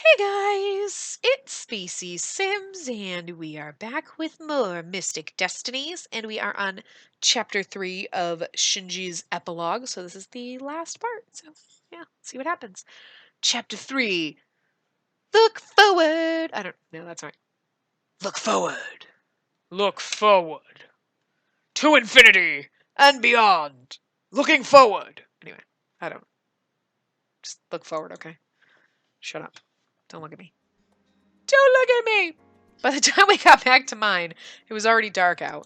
Hey guys, it's Spacey Sims, and we are back with more Mystic Destinies, and we are on chapter 3 of Shinji's epilogue, so this is the last part, so yeah, see what happens. Chapter 3, Look Forward! I don't know, that's right. Look forward! Look forward! To infinity and beyond! Looking forward! Anyway, I don't. Just look forward, okay? Shut up. Don't look at me. Don't look at me! By the time we got back to mine, it was already dark out.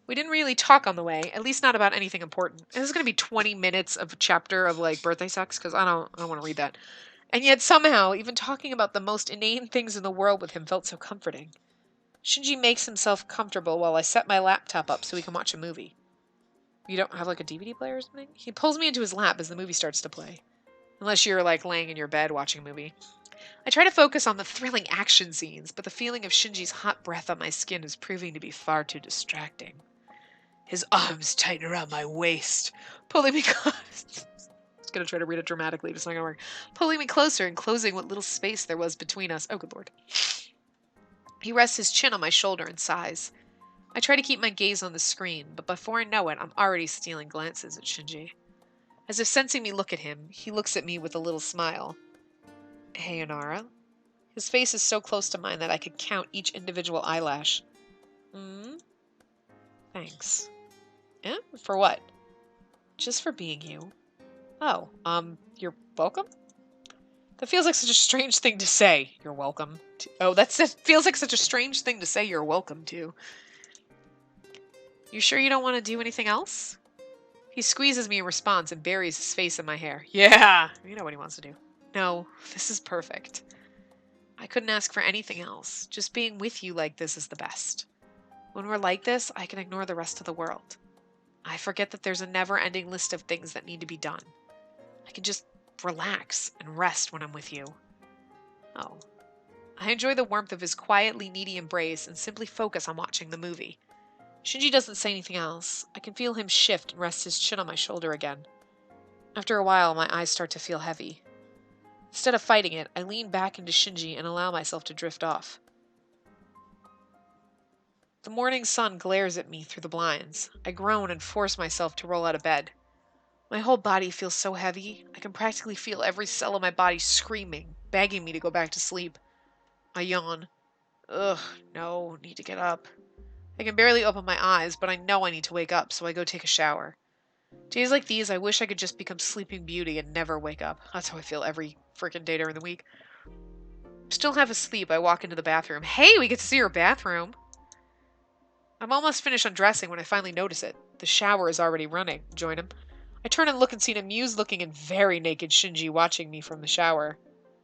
We didn't really talk on the way, at least not about anything important. This is going to be 20 minutes of a chapter of like birthday sex because I don't want to read that. And yet somehow, even talking about the most inane things in the world with him felt so comforting. Shinji makes himself comfortable while I set my laptop up so we can watch a movie. You don't have like a DVD player or something? He pulls me into his lap as the movie starts to play. Unless you're like laying in your bed watching a movie. I try to focus on the thrilling action scenes, but the feeling of Shinji's hot breath on my skin is proving to be far too distracting. His arms tighten around my waist, pulling me close. I was going to try to read it dramatically, but it's not going to work. Pulling me closer and closing what little space there was between us. Oh, good lord. He rests his chin on my shoulder and sighs. I try to keep my gaze on the screen, but before I know it, I'm already stealing glances at Shinji. As if sensing me look at him, he looks at me with a little smile. Hey, Inara. His face is so close to mine that I could count each individual eyelash. Hmm? Thanks. Eh? For what? Just for being you. Oh, you're welcome? That feels like such a strange thing to say. You're welcome. That feels like such a strange thing to say you're welcome to. You sure you don't want to do anything else? He squeezes me in response and buries his face in my hair. Yeah, you know what he wants to do. No, this is perfect. I couldn't ask for anything else. Just being with you like this is the best. When we're like this, I can ignore the rest of the world. I forget that there's a never-ending list of things that need to be done. I can just relax and rest when I'm with you. Oh. I enjoy the warmth of his quietly needy embrace and simply focus on watching the movie. Shinji doesn't say anything else. I can feel him shift and rest his chin on my shoulder again. After a while, my eyes start to feel heavy. Instead of fighting it, I lean back into Shinji and allow myself to drift off. The morning sun glares at me through the blinds. I groan and force myself to roll out of bed. My whole body feels so heavy, I can practically feel every cell of my body screaming, begging me to go back to sleep. I yawn. Ugh, no, need to get up. I can barely open my eyes, but I know I need to wake up, so I go take a shower. Days like these, I wish I could just become Sleeping Beauty and never wake up. That's how I feel every freaking day during the week. Still half asleep, I walk into the bathroom. Hey, we get to see her bathroom! I'm almost finished undressing when I finally notice it. The shower is already running. Join him. I turn and look and see an amused-looking and very naked Shinji watching me from the shower.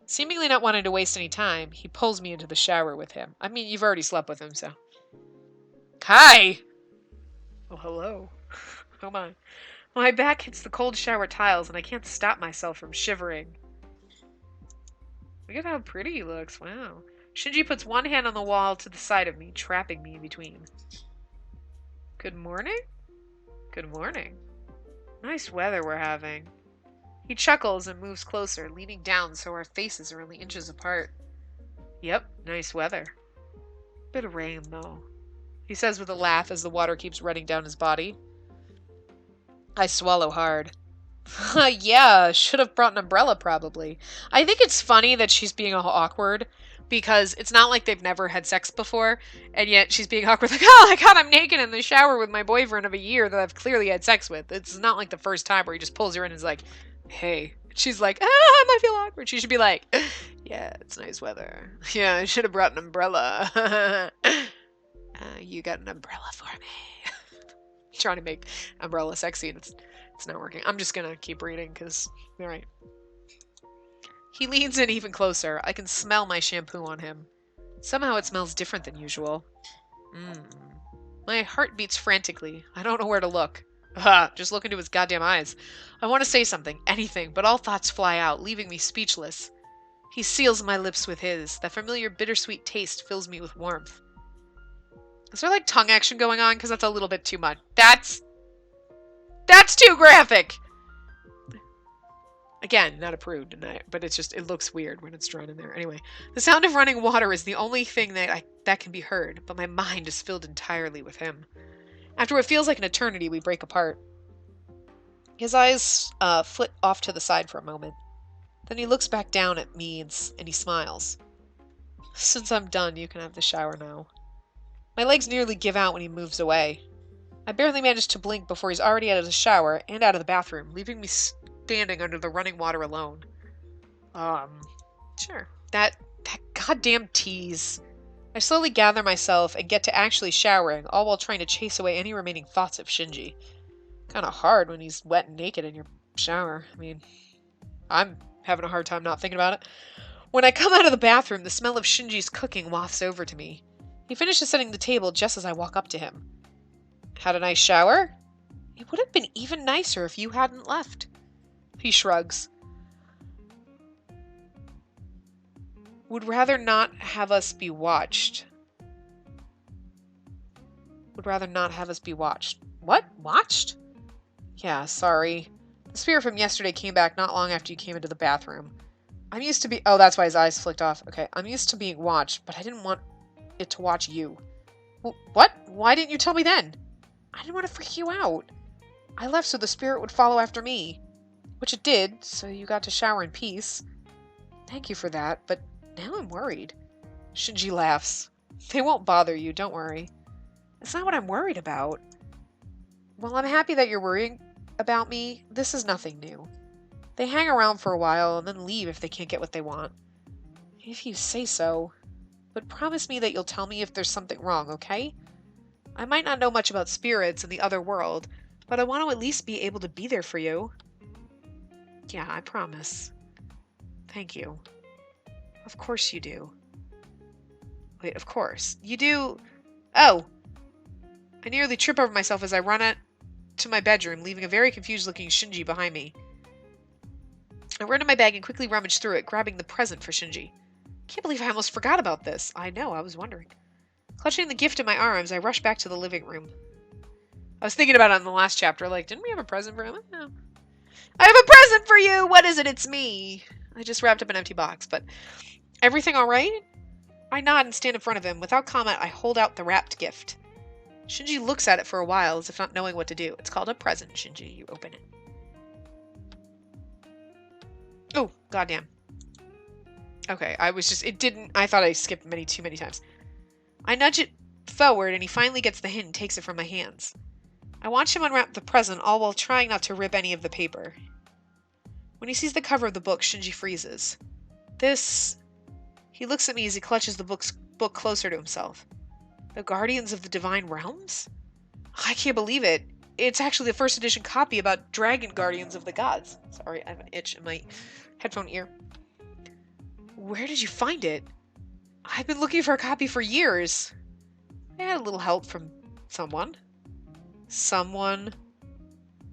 Seemingly not wanting to waste any time, he pulls me into the shower with him. I mean, you've already slept with him, so. Hi! Oh, hello. Oh my. My back hits the cold shower tiles and I can't stop myself from shivering. Look at how pretty he looks. Wow. Shinji puts one hand on the wall to the side of me, trapping me in between. Good morning? Good morning. Nice weather we're having. He chuckles and moves closer, leaning down so our faces are only inches apart. Yep, nice weather. Bit of rain, though, he says with a laugh as the water keeps running down his body. I swallow hard. Yeah, should have brought an umbrella, probably. I think it's funny that she's being all awkward, because it's not like they've never had sex before, and yet she's being awkward, like, oh my god, I'm naked in the shower with my boyfriend of a year that I've clearly had sex with. It's not like the first time where he just pulls her in and is like, hey. She's like, I might feel awkward. She should be like, yeah, it's nice weather. Yeah, I should have brought an umbrella. You got an umbrella for me. Trying to make umbrella sexy, and it's not working. I'm just gonna keep reading, because, alright. He leans in even closer. I can smell my shampoo on him. Somehow it smells different than usual. My heart beats frantically. I don't know where to look. Just look into his goddamn eyes. I want to say something, anything, but all thoughts fly out, leaving me speechless. He seals my lips with his. That familiar bittersweet taste fills me with warmth. Is there like tongue action going on? Because that's a little bit too much. That's too graphic! Again, not approved, but it's just, it looks weird when it's drawn in there. Anyway, the sound of running water is the only thing that can be heard, but my mind is filled entirely with him. After what feels like an eternity, we break apart. His eyes flit off to the side for a moment. Then he looks back down at me and he smiles. Since I'm done, you can have the shower now. My legs nearly give out when he moves away. I barely manage to blink before he's already out of the shower and out of the bathroom, leaving me standing under the running water alone. Sure. That goddamn tease. I slowly gather myself and get to actually showering, all while trying to chase away any remaining thoughts of Shinji. Kinda hard when he's wet and naked in your shower. I mean, I'm having a hard time not thinking about it. When I come out of the bathroom, the smell of Shinji's cooking wafts over to me. He finishes setting the table just as I walk up to him. Had a nice shower? It would have been even nicer if you hadn't left. He shrugs. Would rather not have us be watched. Would rather not have us be watched. What? Watched? Yeah, sorry. The spirit from yesterday came back not long after you came into the bathroom. I'm used to be- Oh, that's why his eyes flicked off. Okay, I'm used to being watched, but I didn't want it to watch you. Well, what? Why didn't you tell me then? I didn't want to freak you out. I left so the spirit would follow after me. Which it did, so you got to shower in peace. Thank you for that, but now I'm worried. Shinji laughs. They won't bother you, don't worry. It's not what I'm worried about. While I'm happy that you're worrying about me, this is nothing new. They hang around for a while and then leave if they can't get what they want. If you say so. But promise me that you'll tell me if there's something wrong, okay? I might not know much about spirits in the other world, but I want to at least be able to be there for you. Yeah, I promise. Thank you. Of course you do. Wait, of course. You do... Oh! I nearly trip over myself as I run out to my bedroom, leaving a very confused-looking Shinji behind me. I run to my bag and quickly rummage through it, grabbing the present for Shinji. Can't believe I almost forgot about this. I know, I was wondering. Clutching the gift in my arms, I rush back to the living room. I was thinking about it in the last chapter, like, didn't we have a present for him? No. I have a present for you! What is it? It's me! I just wrapped up an empty box, but... Everything alright? I nod and stand in front of him. Without comment, I hold out the wrapped gift. Shinji looks at it for a while, as if not knowing what to do. It's called a present, Shinji. You open it. Oh, goddamn. Okay, I thought I skipped too many times. I nudge it forward, and he finally gets the hint and takes it from my hands. I watch him unwrap the present, all while trying not to rip any of the paper. When he sees the cover of the book, Shinji freezes. He looks at me as he clutches the book closer to himself. The Guardians of the Divine Realms? I can't believe it. It's actually the first edition copy about dragon guardians of the gods. Sorry, I have an itch in my headphone ear. Where did you find it? I've been looking for a copy for years. I had a little help from someone. Someone?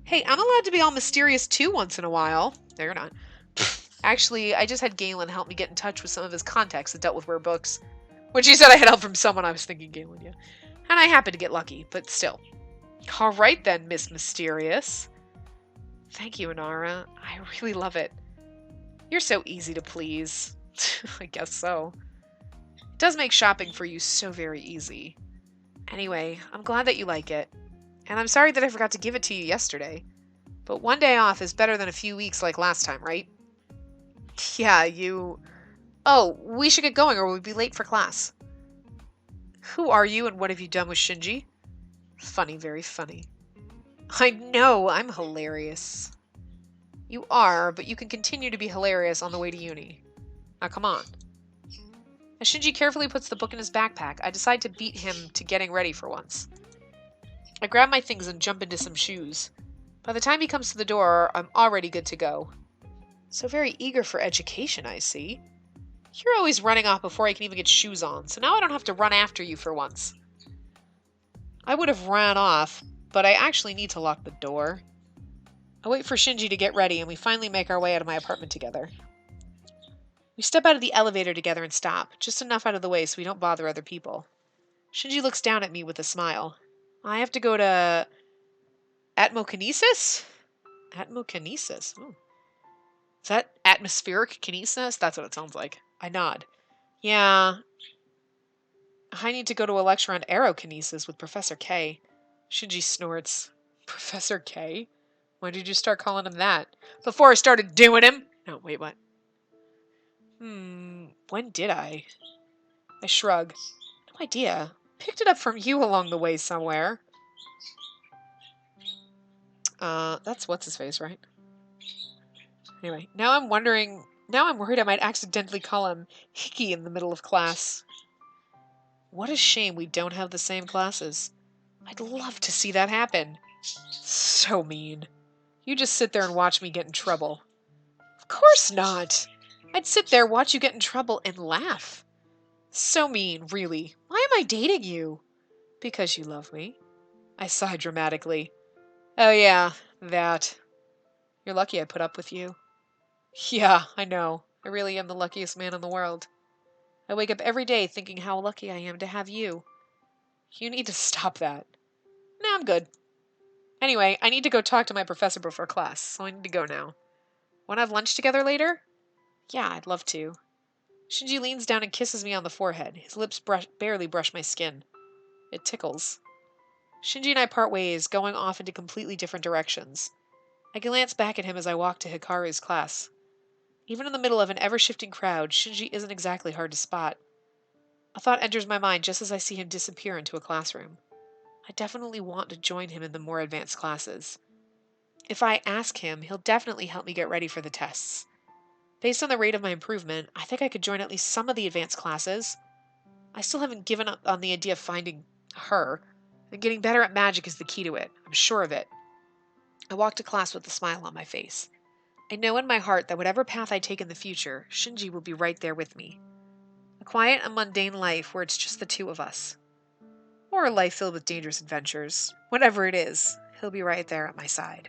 Hey, I'm allowed to be all mysterious too once in a while. No, you're not. Actually, I just had Galen help me get in touch with some of his contacts that dealt with rare books. When she said I had help from someone, I was thinking Galen, yeah. And I happened to get lucky, but still. Alright then, Miss Mysterious. Thank you, Inara. I really love it. You're so easy to please. I guess so. It does make shopping for you so very easy. Anyway, I'm glad that you like it. And I'm sorry that I forgot to give it to you yesterday. But one day off is better than a few weeks like last time, right? Yeah, Oh, we should get going or we'll be late for class. Who are you and what have you done with Shinji? Funny, very funny. I know, I'm hilarious. You are, but you can continue to be hilarious on the way to uni. Now come on. As Shinji carefully puts the book in his backpack, I decide to beat him to getting ready for once. I grab my things and jump into some shoes. By the time he comes to the door, I'm already good to go. So very eager for education, I see. You're always running off before I can even get shoes on, so now I don't have to run after you for once. I would have ran off, but I actually need to lock the door. I wait for Shinji to get ready, and we finally make our way out of my apartment together. We step out of the elevator together and stop, just enough out of the way so we don't bother other people. Shinji looks down at me with a smile. I have to go to... Atmokinesis? Atmokinesis? Ooh. Is that atmospheric kinesis? That's what it sounds like. I nod. Yeah. I need to go to a lecture on aerokinesis with Professor K. Shinji snorts. Professor K? When did you start calling him that? Before I started doing him? No, wait, what? When did I? I shrug. No idea. Picked it up from you along the way somewhere. That's what's-his-face, right? Anyway, now I'm worried I might accidentally call him Hickey in the middle of class. What a shame we don't have the same classes. I'd love to see that happen. So mean. You just sit there and watch me get in trouble. Of course not. I'd sit there, watch you get in trouble, and laugh. So mean, really. Why am I dating you? Because you love me. I sigh dramatically. Oh yeah, that. You're lucky I put up with you. Yeah, I know. I really am the luckiest man in the world. I wake up every day thinking how lucky I am to have you. You need to stop that. Nah, I'm good. Anyway, I need to go talk to my professor before class, so I need to go now. Want to have lunch together later? Yeah, I'd love to. Shinji leans down and kisses me on the forehead. His lips barely brush my skin. It tickles. Shinji and I part ways, going off into completely different directions. I glance back at him as I walk to Hikaru's class. Even in the middle of an ever-shifting crowd, Shinji isn't exactly hard to spot. A thought enters my mind just as I see him disappear into a classroom. I definitely want to join him in the more advanced classes. If I ask him, he'll definitely help me get ready for the tests. Based on the rate of my improvement, I think I could join at least some of the advanced classes. I still haven't given up on the idea of finding her, and getting better at magic is the key to it. I'm sure of it. I walk to class with a smile on my face. I know in my heart that whatever path I take in the future, Shinji will be right there with me. A quiet and mundane life where it's just the two of us. Or a life filled with dangerous adventures. Whatever it is, he'll be right there at my side.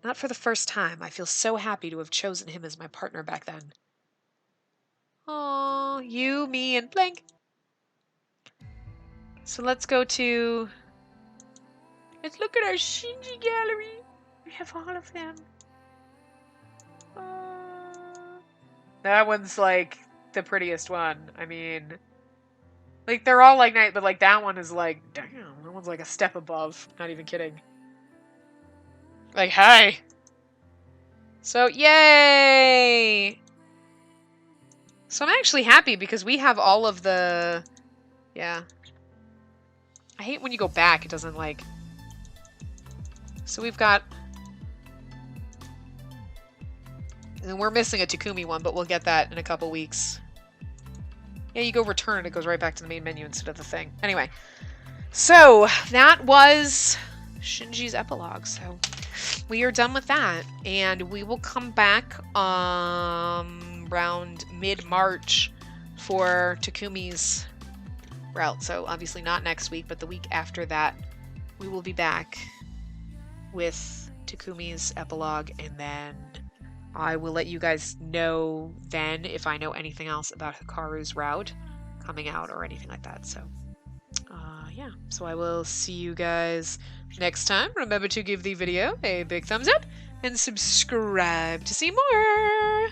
Not for the first time, I feel so happy to have chosen him as my partner back then. Aww, you, me, and blank. So let's go to... Let's look at our Shinji gallery. We have all of them. That one's like the prettiest one. I mean, like they're all like nice, but like that one is like, damn, that one's like a step above. Not even kidding. Like, hi. So, yay! So I'm actually happy because we have all of the... Yeah. I hate when you go back, it doesn't like... So we've got... And we're missing a Takumi one, but we'll get that in a couple weeks. Yeah, you go return, it goes right back to the main menu instead of the thing. Anyway. So, that was Shinji's epilogue, so... We are done with that, and we will come back around mid-March for Takumi's route. So obviously not next week, but the week after that, we will be back with Takumi's epilogue, and then I will let you guys know then if I know anything else about Hikaru's route coming out or anything like that. So yeah, so I will see you guys next time. Remember to give the video a big thumbs up and subscribe to see more.